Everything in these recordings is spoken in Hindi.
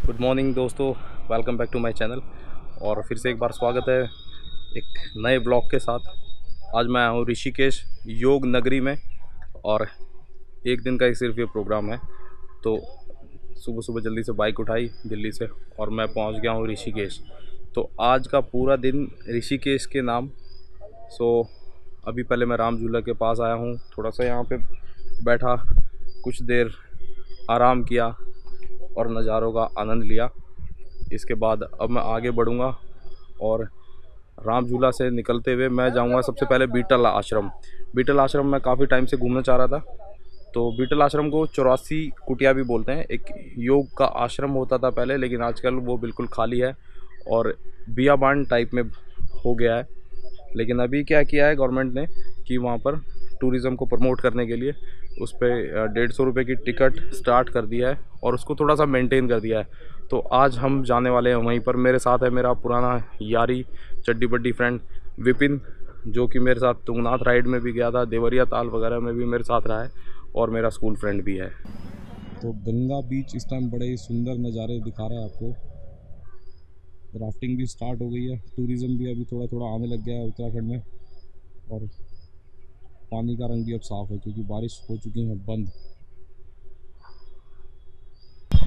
गुड मॉर्निंग दोस्तों, welcome back to my channel. और फिर से एक बार स्वागत है एक नए ब्लॉग के साथ। आज मैं आया हूँ ऋषिकेश योग नगरी में और एक दिन का ही सिर्फ ये प्रोग्राम है। तो सुबह सुबह जल्दी से बाइक उठाई दिल्ली से और मैं पहुँच गया हूँ ऋषिकेश। तो आज का पूरा दिन ऋषिकेश के नाम। अभी पहले मैं राम झूला के पास आया हूँ, थोड़ा सा यहाँ पे बैठा, कुछ देर आराम किया और नज़ारों का आनंद लिया। इसके बाद अब मैं आगे बढ़ूँगा और राम झूला से निकलते हुए मैं जाऊँगा सबसे पहले बीटल आश्रम। बीटल आश्रम मैं काफ़ी टाइम से घूमना चाह रहा था। तो बीटल आश्रम को 84 कुटिया भी बोलते हैं। एक योग का आश्रम होता था पहले, लेकिन आजकल वो बिल्कुल खाली है और बियाबान टाइप में हो गया है। लेकिन अभी क्या किया है गवर्नमेंट ने कि वहाँ पर टूरिज़्म को प्रमोट करने के लिए उस पर 150 रुपये की टिकट स्टार्ट कर दिया है और उसको थोड़ा सा मेंटेन कर दिया है। तो आज हम जाने वाले हैं वहीं पर। मेरे साथ है मेरा पुराना यारी चड्डी बड्डी फ्रेंड विपिन, जो कि मेरे साथ तुंगनाथ राइड में भी गया था, देवरिया ताल वगैरह में भी मेरे साथ रहा है और मेरा स्कूल फ्रेंड भी है। तो गंगा बीच इस टाइम बड़े ही सुंदर नज़ारे दिखा रहा है आपको। राफ्टिंग भी स्टार्ट हो गई है, टूरिज़्म भी अभी थोड़ा थोड़ा आने लग गया है उत्तराखंड में और पानी का रंग भी अब साफ़ है क्योंकि बारिश हो चुकी है बंद।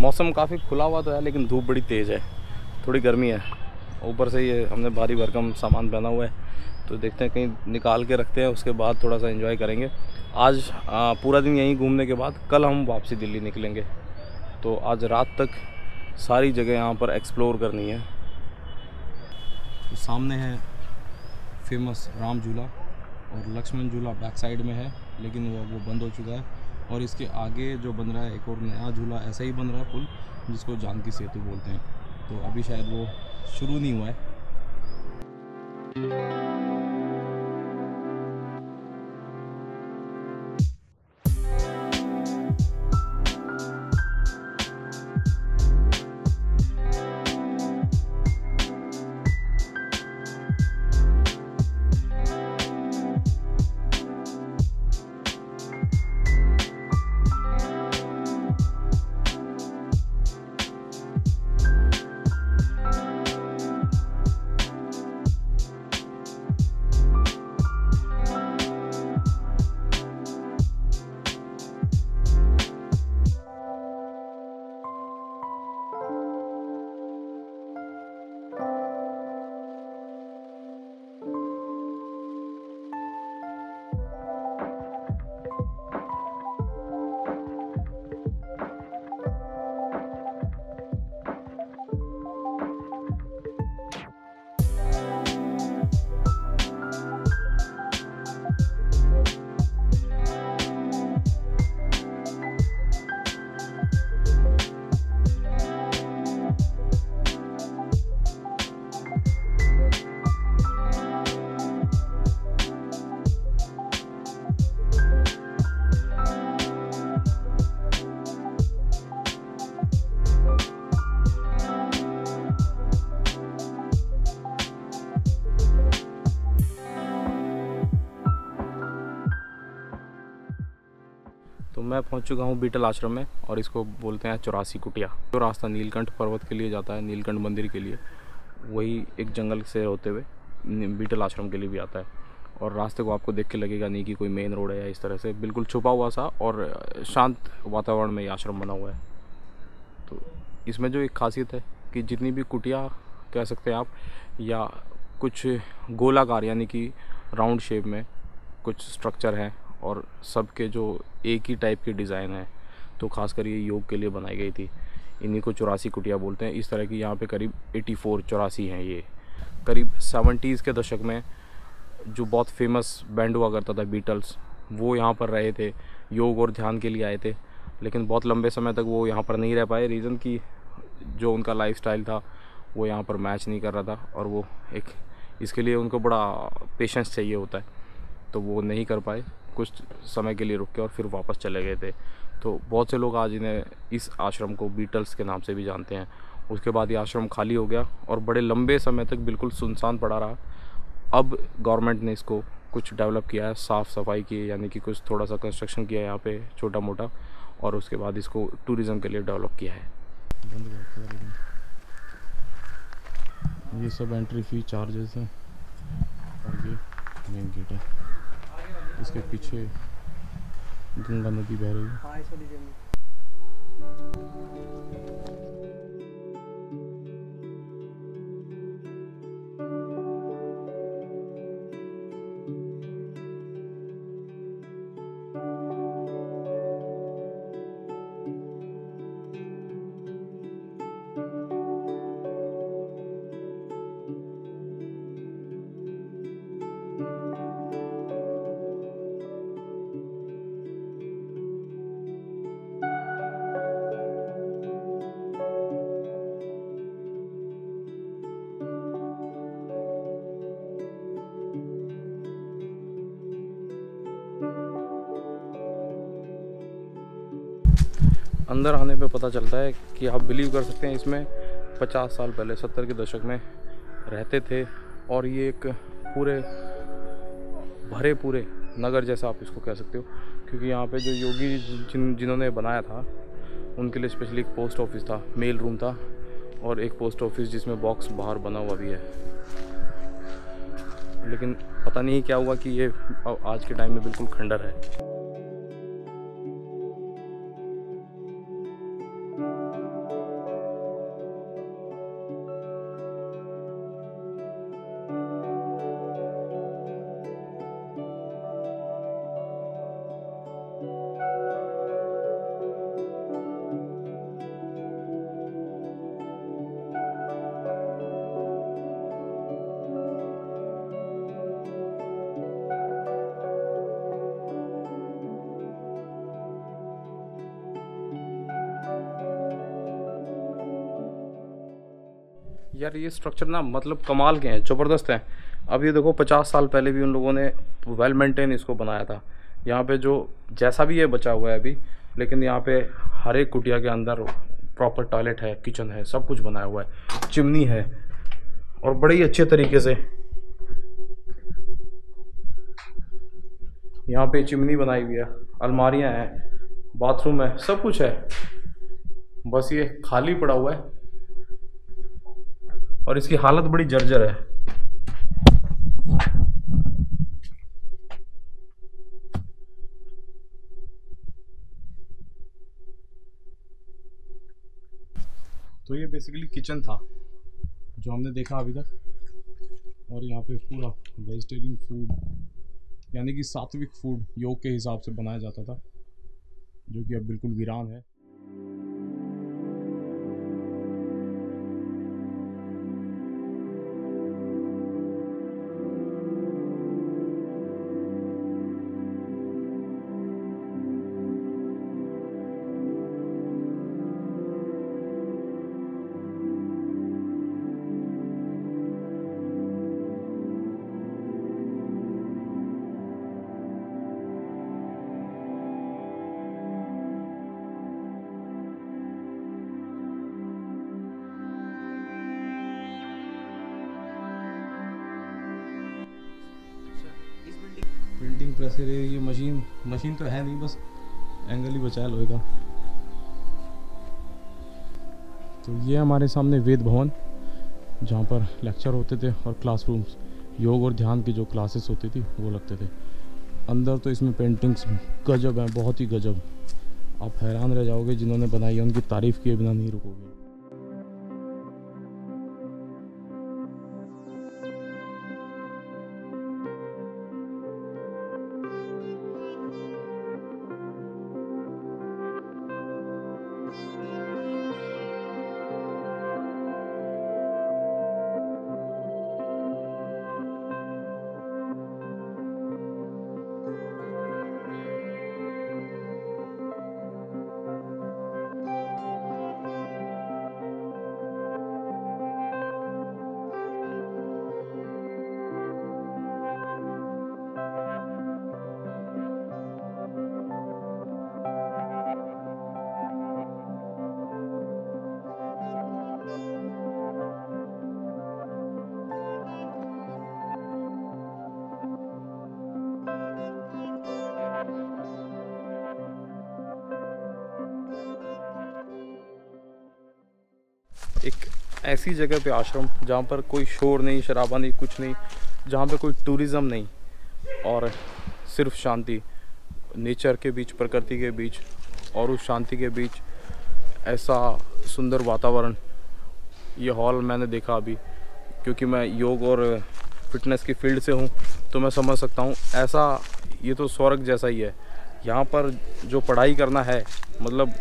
मौसम काफ़ी खुला हुआ तो है लेकिन धूप बड़ी तेज़ है, थोड़ी गर्मी है। ऊपर से ये हमने भारी भरकम सामान पहना हुआ है, तो देखते हैं कहीं निकाल के रखते हैं, उसके बाद थोड़ा सा एंजॉय करेंगे। आज पूरा दिन यहीं घूमने के बाद कल हम वापसी दिल्ली निकलेंगे। तो आज रात तक सारी जगह यहाँ पर एक्सप्लोर करनी है। तो सामने है फेमस राम झूला और लक्ष्मण झूला बैक साइड में है, लेकिन वो बंद हो चुका है। और इसके आगे जो बन रहा है एक और नया झूला ऐसा ही बन रहा है पुल, जिसको जानकी सेतु बोलते हैं। तो अभी शायद वो शुरू नहीं हुआ है। तो मैं पहुंच चुका हूं बीटल आश्रम में और इसको बोलते हैं 84 कुटिया। जो रास्ता नीलकंठ पर्वत के लिए जाता है, नीलकंठ मंदिर के लिए, वही एक जंगल से होते हुए बीटल आश्रम के लिए भी आता है। और रास्ते को आपको देख के लगेगा नहीं कि कोई मेन रोड है या इस तरह से, बिल्कुल छुपा हुआ सा और शांत वातावरण में ये आश्रम बना हुआ है। तो इसमें जो एक खासियत है कि जितनी भी कुटिया कह सकते हैं आप, या कुछ गोलाकार यानी कि राउंड शेप में कुछ स्ट्रक्चर हैं और सबके जो एक ही टाइप की डिज़ाइन है, तो खासकर ये योग के लिए बनाई गई थी। इन्हीं को 84 कुटिया बोलते हैं। इस तरह की यहाँ पे करीब 84 हैं। ये करीब 70s के दशक में जो बहुत फेमस बैंड हुआ करता था बीटल्स, वो यहाँ पर रहे थे, योग और ध्यान के लिए आए थे। लेकिन बहुत लंबे समय तक वो यहाँ पर नहीं रह पाए। रीज़न कि जो उनका लाइफस्टाइल था वो यहाँ पर मैच नहीं कर रहा था और वो एक इसके लिए उनको बड़ा पेशेंस चाहिए होता है, तो वो नहीं कर पाए। कुछ समय के लिए रुक के और फिर वापस चले गए थे। तो बहुत से लोग आज इन्हें इस आश्रम को बीटल्स के नाम से भी जानते हैं। उसके बाद ये आश्रम खाली हो गया और बड़े लंबे समय तक बिल्कुल सुनसान पड़ा रहा। अब गवर्नमेंट ने इसको कुछ डेवलप किया है, साफ़ सफाई की है, यानी कि कुछ थोड़ा सा कंस्ट्रक्शन किया है यहाँ पे छोटा मोटा, और उसके बाद इसको टूरिज़्म के लिए डेवलप किया है। बंद कर रखा था लेकिन। ये सब एंट्री फी चार्जेस हैं और ये मेन गेट है। इसके पीछे गंगा नदी बह रही है। अंदर आने पे पता चलता है कि आप बिलीव कर सकते हैं इसमें 50 साल पहले 70 के दशक में रहते थे। और ये एक पूरे भरे पूरे नगर जैसा आप इसको कह सकते हो, क्योंकि यहाँ पे जो योगी जिन्होंने बनाया था उनके लिए स्पेशली एक पोस्ट ऑफिस था, मेल रूम था, और एक पोस्ट ऑफिस जिसमें बॉक्स बाहर बना हुआ भी है। लेकिन पता नहीं क्या हुआ कि ये आज के टाइम में बिल्कुल खंडर है। यार ये स्ट्रक्चर ना मतलब कमाल के हैं, ज़बरदस्त हैं। अब ये देखो 50 साल पहले भी उन लोगों ने वेल मेंटेन इसको बनाया था। यहाँ पे जो जैसा भी ये बचा हुआ है अभी, लेकिन यहाँ पे हर एक कुटिया के अंदर प्रॉपर टॉयलेट है, किचन है, सब कुछ बनाया हुआ है, चिमनी है, और बड़े ही अच्छे तरीके से यहाँ पे चिमनी बनाई हुई है, अलमारियाँ हैं, बाथरूम है, सब कुछ है। बस ये खाली पड़ा हुआ है और इसकी हालत बड़ी जर्जर है। तो ये बेसिकली किचन था जो हमने देखा अभी तक, और यहाँ पे पूरा वेजिटेरियन फूड यानी कि सात्विक फूड योग के हिसाब से बनाया जाता था, जो कि अब बिल्कुल वीरान है। प्रिंटिंग प्रेस है ये। मशीन तो है नहीं, बस एंगल ही बचा है लोहे का। तो ये हमारे सामने वेद भवन, जहाँ पर लेक्चर होते थे और क्लासरूम्स, योग और ध्यान की जो क्लासेस होती थी वो लगते थे। अंदर तो इसमें पेंटिंग्स गजब हैं, बहुत ही गजब। आप हैरान रह जाओगे, जिन्होंने बनाई है उनकी तारीफ़ किए बिना नहीं रुकोगे। ऐसी जगह पे आश्रम जहाँ पर कोई शोर नहीं, शराबा नहीं, कुछ नहीं, जहाँ पे कोई टूरिज़्म नहीं और सिर्फ शांति, नेचर के बीच, प्रकृति के बीच और उस शांति के बीच ऐसा सुंदर वातावरण। ये हॉल मैंने देखा अभी, क्योंकि मैं योग और फिटनेस की फील्ड से हूँ तो मैं समझ सकता हूँ। ऐसा ये तो स्वर्ग जैसा ही है। यहाँ पर जो पढ़ाई करना है, मतलब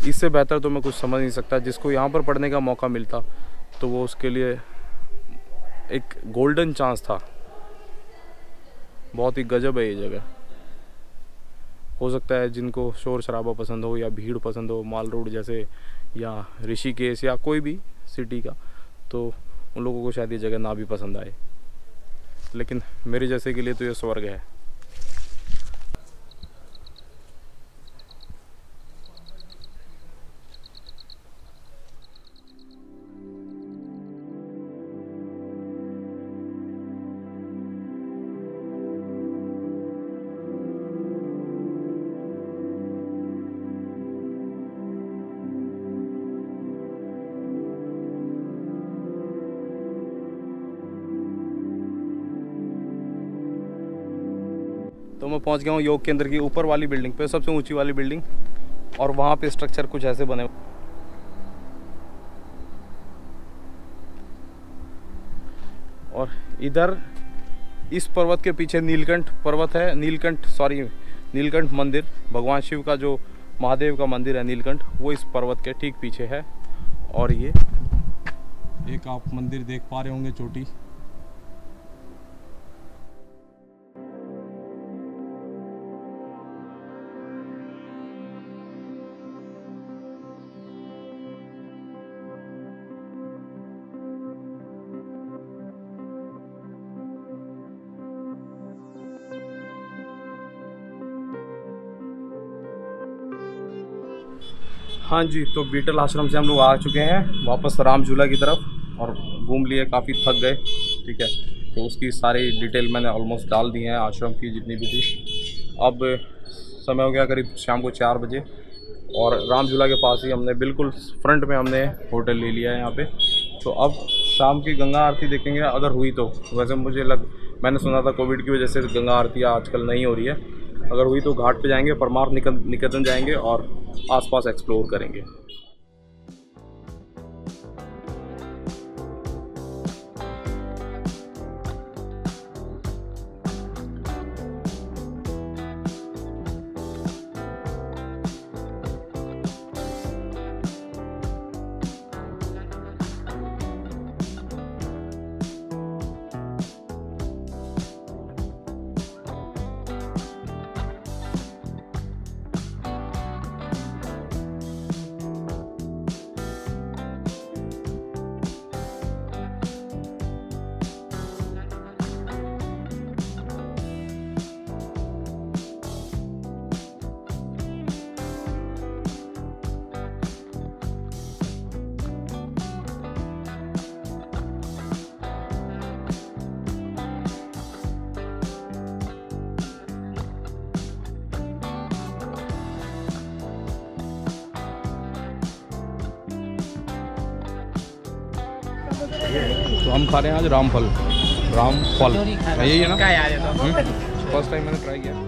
इससे बेहतर तो मैं कुछ समझ नहीं सकता। जिसको यहाँ पर पढ़ने का मौका मिलता तो वो उसके लिए एक गोल्डन चांस था। बहुत ही गजब है ये जगह। हो सकता है जिनको शोर शराबा पसंद हो या भीड़ पसंद हो, माल रोड जैसे या ऋषिकेश या कोई भी सिटी का, तो उन लोगों को शायद ये जगह ना भी पसंद आए, लेकिन मेरे जैसे के लिए तो ये स्वर्ग है। तो मैं पहुंच गया हूँ योग केंद्र की ऊपर वाली बिल्डिंग पे, सबसे ऊंची वाली बिल्डिंग, और वहाँ पे स्ट्रक्चर कुछ ऐसे बने। और इधर इस पर्वत के पीछे नीलकंठ पर्वत है, नीलकंठ मंदिर, भगवान शिव का जो महादेव का मंदिर है नीलकंठ, वो इस पर्वत के ठीक पीछे है। और ये एक आप मंदिर देख पा रहे होंगे, चोटी। हाँ जी, तो बीटल आश्रम से हम लोग आ चुके हैं वापस राम झूला की तरफ, और घूम लिए, काफ़ी थक गए। ठीक है, तो उसकी सारी डिटेल मैंने ऑलमोस्ट डाल दी है, आश्रम की जितनी भी थी। अब समय हो गया करीब शाम को 4 बजे, और राम झूला के पास ही हमने बिल्कुल फ्रंट में हमने होटल ले लिया है यहाँ पे। तो अब शाम की गंगा आरती देखेंगे अगर हुई तो। वैसे मैंने सुना था कोविड की वजह से गंगा आरती आजकल नहीं हो रही है। अगर हुई तो घाट पे जाएंगे, परमार्थ निकेतन जाएंगे और आसपास एक्सप्लोर करेंगे। तो हम खा रहे हैं आज रामफल। यही है ना? फर्स्ट टाइम मैंने ट्राई किया।